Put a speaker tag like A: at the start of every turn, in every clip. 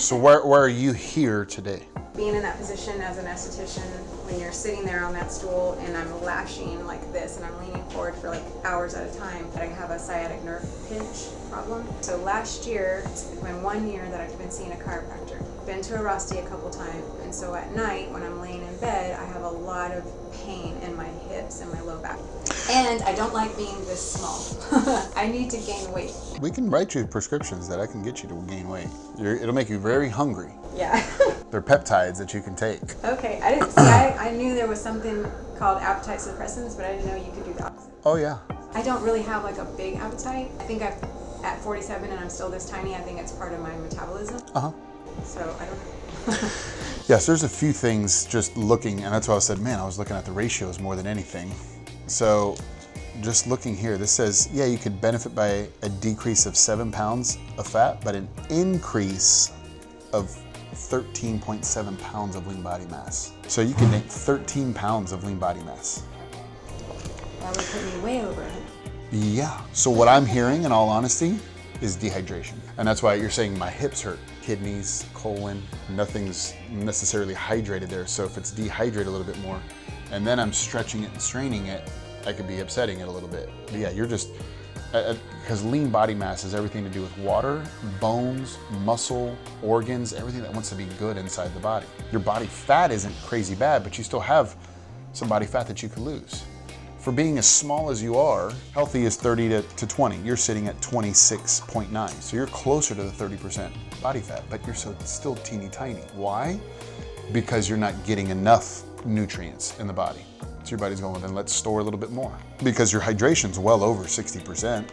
A: So where are you here today?
B: Being in that position as an esthetician, when you're sitting there on that stool and I'm lashing like this and I'm leaning forward for like hours at a time, I have a sciatic nerve pinch problem. So last year, it's been 1 year that I've been seeing a chiropractor. Been to a Rosti a couple times, and so at night when I'm laying in bed, I have a lot of pain in my hips and my low back. And I don't like being this small. I need to gain weight.
A: We can write you prescriptions that I can get you to gain weight. It'll make you very hungry.
B: Yeah.
A: They're peptides that you can take.
B: Okay, I didn't see. I knew there was something called appetite suppressants, but I didn't know you could do the opposite.
A: Oh yeah.
B: I don't really have like a big appetite. I think at 47 and I'm still this tiny, I think it's part of my metabolism. So I don't know.
A: Yes, there's a few things just looking, and that's why I said, man, I was looking at the ratios more than anything. So just looking here, this says, yeah, you could benefit by a decrease of 7 pounds of fat, but an increase of 13.7 pounds of lean body mass. So you can make 13 pounds of lean body mass.
B: That would put me way over it.
A: Yeah, so what I'm hearing, in all honesty, is dehydration. And that's why you're saying my hips hurt. Kidneys, colon, nothing's necessarily hydrated there. So if it's dehydrated a little bit more, and then I'm stretching it and straining it, I could be upsetting it a little bit. But yeah, you're just, because lean body mass has everything to do with water, bones, muscle, organs, everything that wants to be good inside the body. Your body fat isn't crazy bad, but you still have some body fat that you could lose. For being as small as you are, healthy is 30 to 20. You're sitting at 26.9. So you're closer to the 30% body fat, but you're still teeny tiny. Why? Because you're not getting enough nutrients in the body. So your body's going, well, then let's store a little bit more. Because your hydration's well over 60%.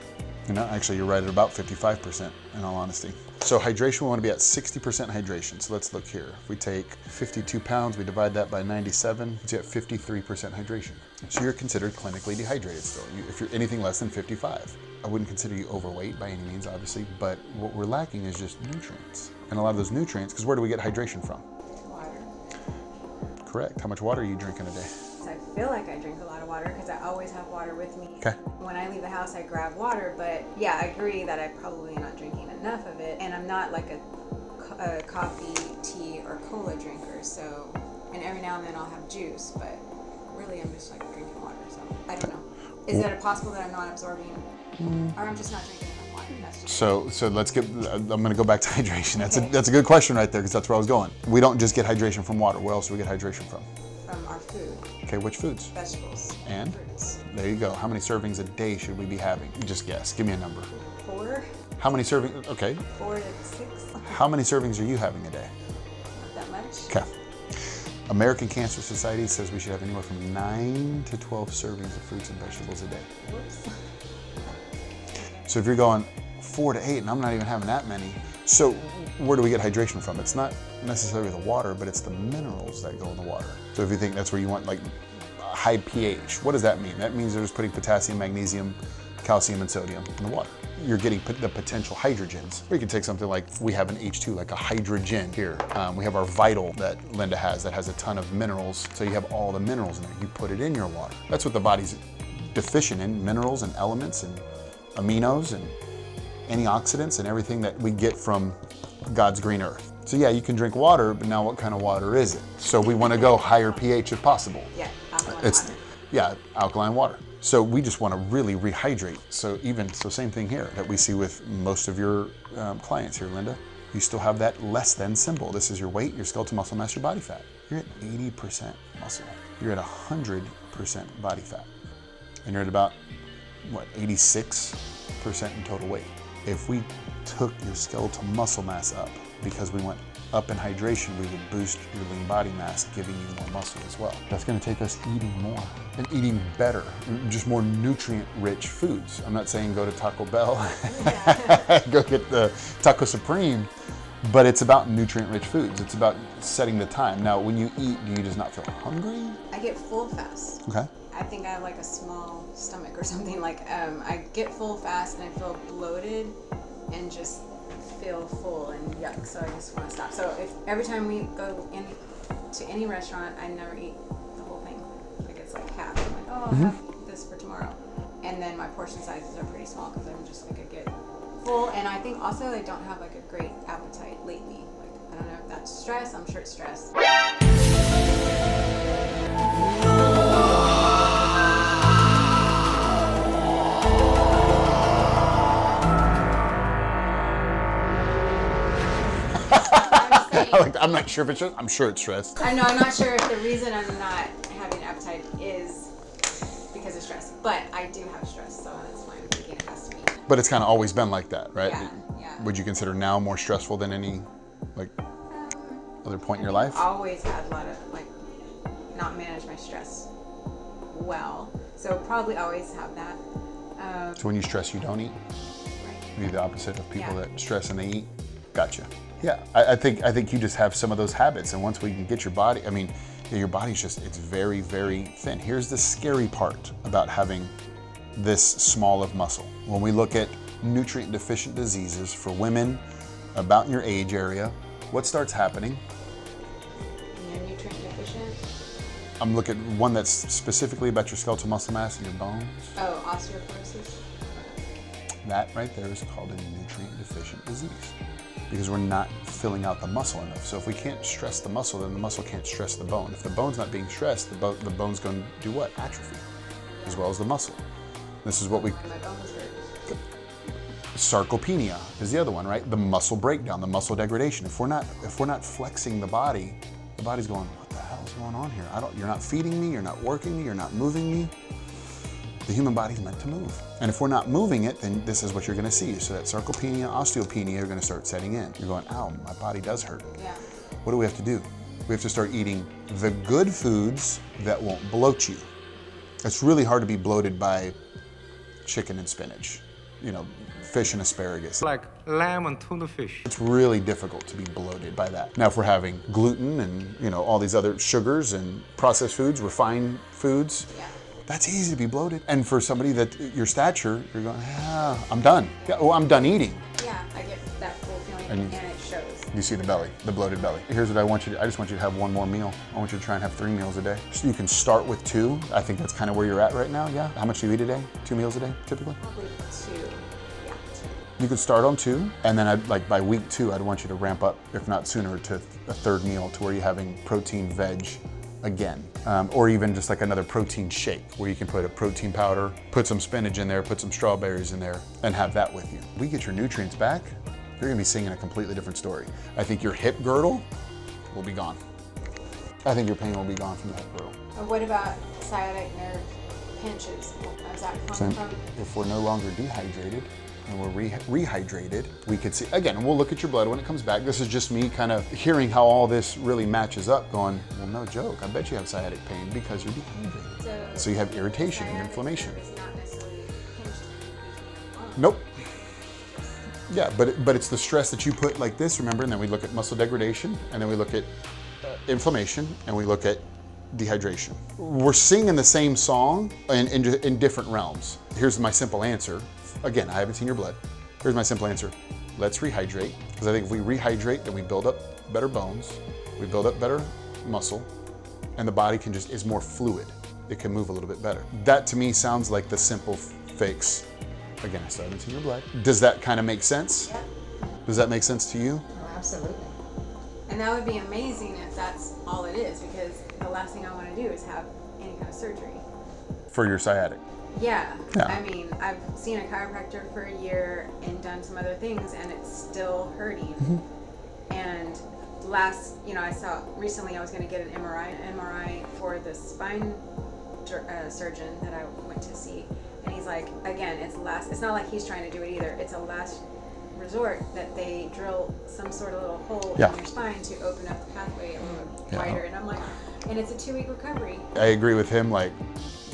A: You know, actually you're right at about 55% in all honesty. So hydration, we want to be at 60% hydration. So let's look here. If we take 52 pounds, we divide that by 97, it's at 53% hydration. So you're considered clinically dehydrated still. If you're anything less than 55. I wouldn't consider you overweight by any means, obviously, but what we're lacking is just nutrients. And a lot of those nutrients, because where do we get hydration from?
B: Water.
A: Correct. How much water are you drinking a day?
B: I feel like I drink a lot of water because I always have water with me.
A: Okay.
B: When I leave the house, I grab water, but yeah, I agree that I'm probably not drinking enough of it. And I'm not like a coffee, tea, or cola drinker, so, and every now and then I'll have juice, but really I'm just like drinking water, so I don't know. Is it possible that I'm not absorbing, or I'm just not drinking enough water? That's just
A: So let's get, I'm gonna go back to hydration. That's a good question right there, because that's where I was going. We don't just get hydration from water. Where else do we get hydration from?
B: From our food.
A: Okay, which foods?
B: Vegetables.
A: And?
B: Fruits.
A: There you go. How many servings a day should we be having? Just guess, give me a number.
B: 4.
A: How many servings, okay.
B: 4 to 6.
A: How many servings are you having a day?
B: Not that much.
A: Okay. American Cancer Society says we should have anywhere from 9 to 12 servings of fruits and vegetables a day.
B: Whoops.
A: So if you're going 4 to 8, and I'm not even having that many, so where do we get hydration from? It's not necessarily the water, but it's the minerals that go in the water. So if you think that's where you want like high pH, what does that mean? That means they're just putting potassium, magnesium, calcium, and sodium in the water. You're getting the potential hydrogens. Or you can take something like, we have an H2, like a hydrogen here. We have our Vital that Linda has that has a ton of minerals. So you have all the minerals in there. You put it in your water. That's what the body's deficient in, minerals and elements and aminos and antioxidants and everything that we get from God's green earth. So yeah, you can drink water, but now what kind of water is it? So we want to go higher pH if possible.
B: Yeah, alkaline water.
A: Yeah, alkaline water. So we just want to really rehydrate. So same thing here that we see with most of your clients here, Linda. You still have that less than symbol. This is your weight, your skeletal muscle mass, your body fat. You're at 80% muscle. You're at 100% body fat. And you're at about, what, 86% in total weight. If we took your skeletal muscle mass up, because we went up in hydration, we would boost your lean body mass, giving you more muscle as well. That's gonna take us eating more and eating better, just more nutrient-rich foods. I'm not saying go to Taco Bell, go get the Taco Supreme, but it's about nutrient-rich foods. It's about setting the time. Now, when you eat, do you just not feel hungry?
B: I get full fast.
A: Okay.
B: I think I have like a small stomach or something. Like I get full fast and I feel bloated and just feel full and yuck, so I just want to stop. So if every time we go to any restaurant, I never eat the whole thing. Like it's like half. I'm like, oh, I'll have this for tomorrow. And then my portion sizes are pretty small because I'm just like I get full, and I think also I don't have like a great appetite lately. Like that's stress, I'm sure it's stress.
A: I'm not sure if it's stress. I'm sure it's stress.
B: I know, I'm not sure if the reason I'm not having appetite is because of stress, but I do have stress, so that's why I'm thinking it has to be.
A: But it's kind of always been like that, right?
B: Yeah.
A: Would you consider now more stressful than any other point in your life?
B: I've always had a lot of not manage my stress well, so probably always have that.
A: So when you stress, you don't eat?
B: Right.
A: You're the opposite of people that stress and they eat? Gotcha. Yeah, I think you just have some of those habits, and once we can get your body, I mean, your body's just, it's very, very thin. Here's the scary part about having this small of muscle. When we look at nutrient deficient diseases for women about in your age area, what starts happening?
B: You're nutrient deficient?
A: I'm looking at one that's specifically about your skeletal muscle mass and your bones.
B: Oh, osteoporosis?
A: That right there is called a nutrient deficient disease, because we're not filling out the muscle enough. So if we can't stress the muscle, then the muscle can't stress the bone. If the bone's not being stressed, the bone's going to do what? Atrophy, as well as the muscle. This is what we...
B: My bones hurt.
A: Sarcopenia is the other one, right? The muscle breakdown, the muscle degradation. If we're not flexing the body's going, what the hell is going on here? You're not feeding me, you're not working me, you're not moving me. The human body's meant to move. And if we're not moving it, then this is what you're gonna see. So that sarcopenia, osteopenia are gonna start setting in. You're going, ow, my body does hurt.
B: Yeah.
A: What do we have to do? We have to start eating the good foods that won't bloat you. It's really hard to be bloated by chicken and spinach, fish and asparagus.
C: Like lamb and tuna fish.
A: It's really difficult to be bloated by that. Now, if we're having gluten and all these other sugars and processed foods, refined foods, that's easy to be bloated. And for somebody that your stature, you're going, I'm done. Yeah, well, I'm done eating.
B: Yeah, I get that full feeling, and it shows.
A: You see the belly, the bloated belly. Here's what I want you to, I just want you to have one more meal. I want you to try and have 3 meals a day. So you can start with 2. I think that's kind of where you're at right now, yeah? How much do you eat a day? 2 meals a day, typically?
B: Probably 2, yeah.
A: You could start on 2, and then by week 2, I'd want you to ramp up, if not sooner, to a 3rd meal to where you're having protein, veg, again, or even just like another protein shake where you can put a protein powder, put some spinach in there, put some strawberries in there, and have that with you. We get your nutrients back, you're gonna be singing a completely different story. I think your hip girdle will be gone. I think your pain will be gone from the hip girdle.
B: What about sciatic nerve pinches? Is that coming from?
A: If we're no longer dehydrated and we're rehydrated, we could see, again, and we'll look at your blood when it comes back. This is just me kind of hearing how all this really matches up, going, well, no joke, I bet you have sciatic pain because you're dehydrated. So you have irritation and inflammation.
B: It's not necessarily pinched between your bones.
A: Nope. Yeah, but it's the stress that you put like this, remember, and then we look at muscle degradation, and then we look at inflammation, and we look at dehydration. We're singing the same song in different realms. Here's my simple answer. Again, I haven't seen your blood. Here's my simple answer. Let's rehydrate, because I think if we rehydrate, then we build up better bones, we build up better muscle, and the body is more fluid. It can move a little bit better. That to me sounds like the simple fix. Again, I still haven't seen your blood. Does that kind of make sense?
B: Yeah.
A: Does that make sense to you?
B: Oh, absolutely. And that would be amazing if that's all it is, because the last thing I want to do is have any kind of surgery.
A: For your sciatic?
B: Yeah.
A: Yeah.
B: I mean, I've seen a chiropractor for a year and done some other things, and it's still hurting. Mm-hmm. And I saw recently I was going to get an MRI for the spine surgeon that I went to see. And he's like, again, it's not like he's trying to do it either. It's a last resort that they drill some sort of little hole in your spine to open up the pathway a little wider. And I'm like, and it's a 2-week recovery.
A: I agree with him, like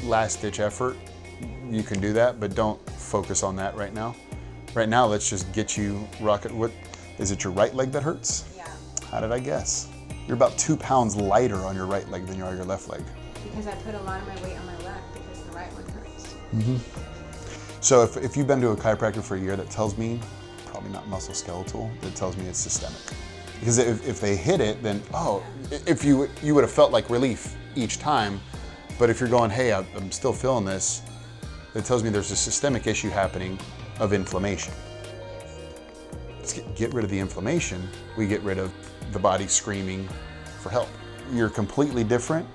A: last ditch effort, you can do that, but don't focus on that right now. Right now, let's just get you rocking. What, is it your right leg that hurts?
B: Yeah.
A: How did I guess? You're about 2 pounds lighter on your right leg than you are your left leg.
B: Because I put a lot of my weight on my left because the right one hurts.
A: Mm-hmm. So if you've been to a chiropractor for a year, that tells me, probably not musculoskeletal, that tells me it's systemic. Because if they hit it, then, if you would have felt like relief each time, but if you're going, hey, I'm still feeling this, it tells me there's a systemic issue happening of inflammation. Let's get rid of the inflammation, we get rid of the body screaming for help. You're completely different,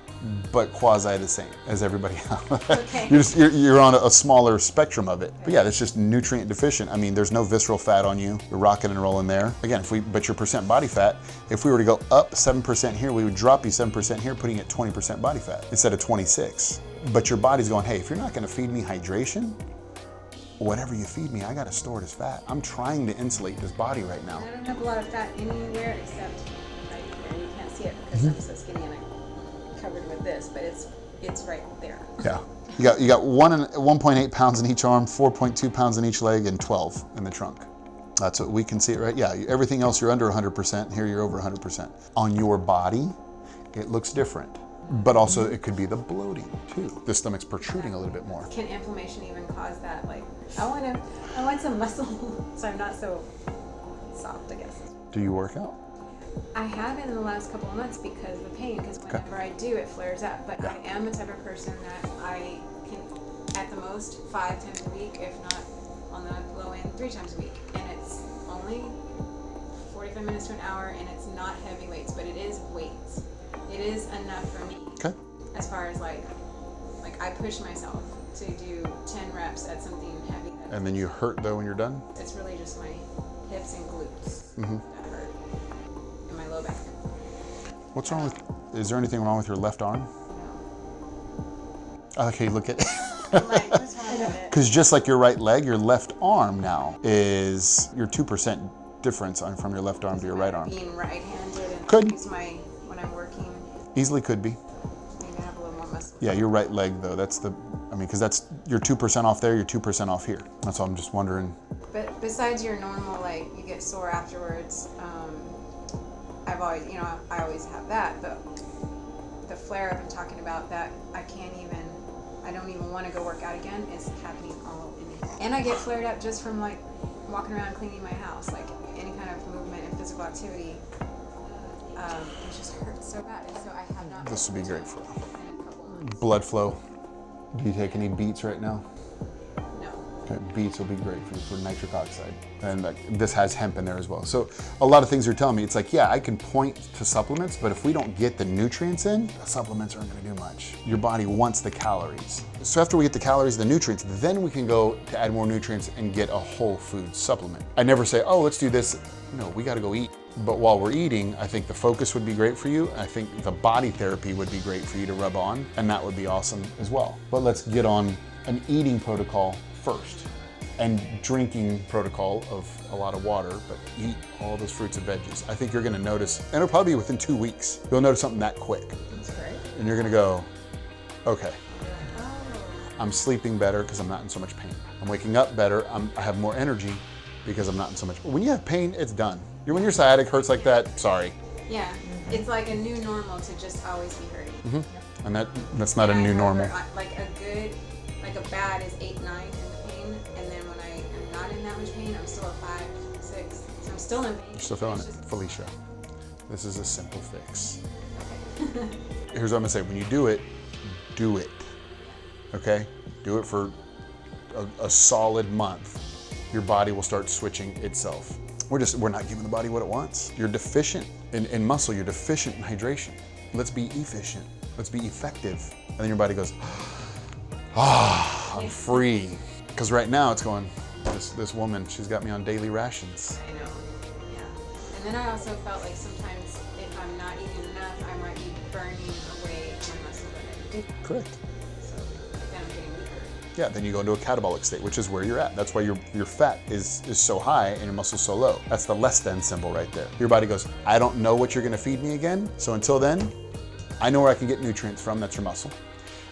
A: but quasi the same as everybody else.
B: Okay.
A: You're on a smaller spectrum of it. But yeah, that's just nutrient deficient. I mean, there's no visceral fat on you. You're rocking and rolling there. Again, but your percent body fat, if we were to go up 7% here, we would drop you 7% here, putting it 20% body fat instead of 26. But your body's going, hey, if you're not gonna feed me hydration, whatever you feed me, I gotta store it as fat. I'm trying to insulate this body right now.
B: I don't have a lot of fat anywhere except right here. You can't see it because I'm so skinny and I'm covered with this, but it's right there.
A: Yeah. You got 1.8 pounds in each arm, 4.2 pounds in each leg, and 12 in the trunk. That's what we can see it, right? Yeah, everything else you're under 100%. Here you're over 100%. On your body, it looks different. But also it could be the bloating too. The stomach's protruding a little bit more.
B: Can inflammation even cause that? Like, I want some muscle so I'm not so soft, I guess.
A: Do you work out?
B: I have in the last couple of months because of the pain, because whenever I do, it flares up. But I am the type of person that I can, at the most, 5 times a week, if not on the low end, 3 times a week. And it's only 45 minutes to an hour, and it's not heavy weights, but it is weights. It is enough for me.
A: Okay.
B: As far as like I push myself to do 10 reps at something heavy.
A: And then you hurt though when you're done?
B: It's really just my hips and glutes that hurt, and my low back.
A: What's wrong with, is there anything wrong with your left arm?
B: No.
A: Okay, look at
B: I'm like, what's wrong with it?
A: because just like your right leg, your left arm now is your 2% difference from your left arm to your right arm.
B: Being right-handed and
A: Could.
B: use when I'm working,
A: Easily could be.
B: maybe I have a little more muscle.
A: Yeah, your right leg though, because that's, you're 2% off there, you're 2% off here. That's all I'm just wondering.
B: But besides your normal, like, you get sore afterwards, I've always, I always have that, but the flare up I'm talking about, that I don't even want to go work out again, is happening all in me. And I get flared up just from like walking around cleaning my house, like any kind of movement and physical activity. It just hurts so bad, and so I have not.
A: This would be great for
B: in a couple months.
A: blood flow. Do you take any beets right now?
B: No.
A: Okay, beets will be great for nitric oxide. And this has hemp in there as well. So a lot of things are telling me, it's like, yeah, I can point to supplements, but if we don't get the nutrients in, the supplements aren't gonna do much. Your body wants the calories. So after we get the calories, the nutrients, then we can go to add more nutrients and get a whole food supplement. I never say, oh, let's do this. No, we gotta go eat. But while we're eating, I think the focus would be great for you. I think the body therapy would be great for you to rub on, and that would be awesome as well. But let's get on an eating protocol first, and drinking protocol of a lot of water, but eat all those fruits and veggies. I think you're gonna notice, and it'll probably be within 2 weeks, you'll notice something that quick.
B: That's great.
A: And you're gonna go, okay,
B: Oh.
A: I'm sleeping better because I'm not in so much pain. I'm waking up better, I have more energy because I'm not in so much. When you have pain, it's done. When your sciatic hurts like that, sorry.
B: Yeah, it's like a new normal to just always be hurting.
A: And that's not a new normal.
B: Like a bad is 8, 9 in the pain, and then when I am not in that much pain, I'm still at 5, 6. So I'm still in pain.
A: You're still feeling it.
B: It's just-
A: Felicia, this is a simple fix.
B: Okay.
A: Here's what I'm gonna say, when you do it, okay? Do it for a solid month. Your body will start switching itself. We're not giving the body what it wants. You're deficient in muscle, you're deficient in hydration. Let's be efficient, let's be effective. And then your body goes, I'm free. Because right now it's going, this woman, she's got me on daily rations.
B: I know, yeah. And then I also felt like sometimes if I'm not eating enough, I might be burning away my muscle that I do.
A: Correct.
B: So then I'm getting weaker.
A: Yeah, then you go into a catabolic state, which is where you're at. That's why your fat is so high and your muscle's so low. That's the less than symbol right there. Your body goes, I don't know what you're gonna feed me again, so until then, I know where I can get nutrients from, that's your muscle.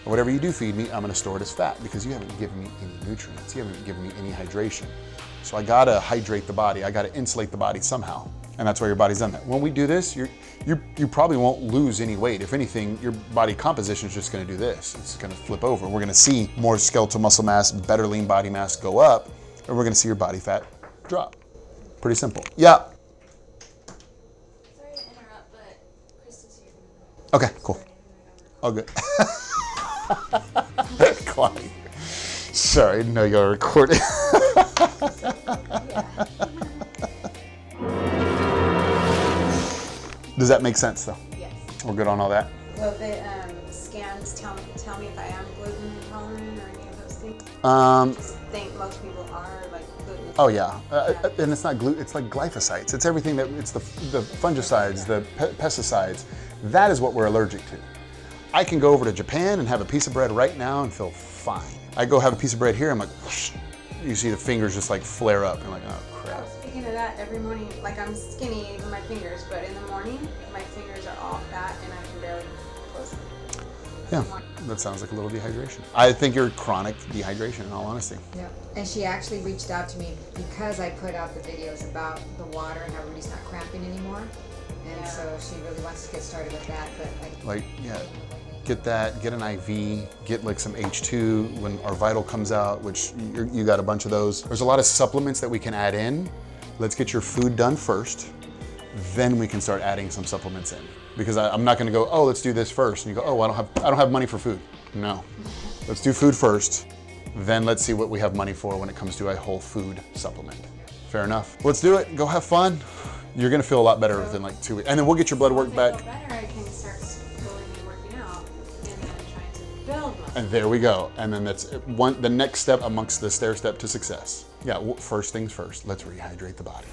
A: And whatever you do feed me, I'm gonna store it as fat because you haven't given me any nutrients, you haven't given me any hydration. So I gotta hydrate the body, I gotta insulate the body somehow. And that's why your body's done that. When we do this, you probably won't lose any weight. If anything, your body composition is just gonna do this. It's gonna flip over. We're gonna see more skeletal muscle mass, better lean body mass go up, and we're gonna see your body fat drop. Pretty simple. Yeah.
B: Sorry to interrupt, but Krista's here.
A: Okay, cool. All good. Clyde. Sorry, I didn't know you were recording. Does that make sense though?
B: Yes.
A: We're good on all that?
B: Will the scans tell me if I am gluten intolerant or any of those things?
A: Um,
B: I just think most people are like gluten.
A: Oh yeah, and it's not gluten, it's like glyphosites. It's everything that, it's the fungicides, the pesticides. That is what we're allergic to. I can go over to Japan and have a piece of bread right now and feel fine. I go have a piece of bread here, I'm like, whoosh, you see the fingers just like flare up. I'm like, oh crap.
B: Speaking of that, every morning, like I'm skinny in my fingers, but in the morning, my fingers are all fat and I can barely close them.
A: Yeah, that sounds like a little dehydration. I think you're chronic dehydration, in all honesty.
D: Yeah, and she actually reached out to me because I put out the videos about the water and how Rudy's not cramping anymore. And so she really wants to get started with that, but
A: Like, yeah, get that, get an IV, get like some H2 when our Vital comes out, which you got a bunch of those. There's a lot of supplements that we can add in. Let's get your food done first, then we can start adding some supplements in. Because I'm not gonna go, oh, let's do this first. And you go, oh, I don't have money for food. No, let's do food first, then let's see what we have money for when it comes to a whole food supplement. Fair enough. Let's do it, go have fun. You're gonna feel a lot better within like 2 weeks. And then we'll get your blood work back.
B: If I feel better, I can start going and working out and then trying to build muscle.
A: And there we go. And then that's the next step amongst the stair step to success. Yeah, first things first, let's rehydrate the body.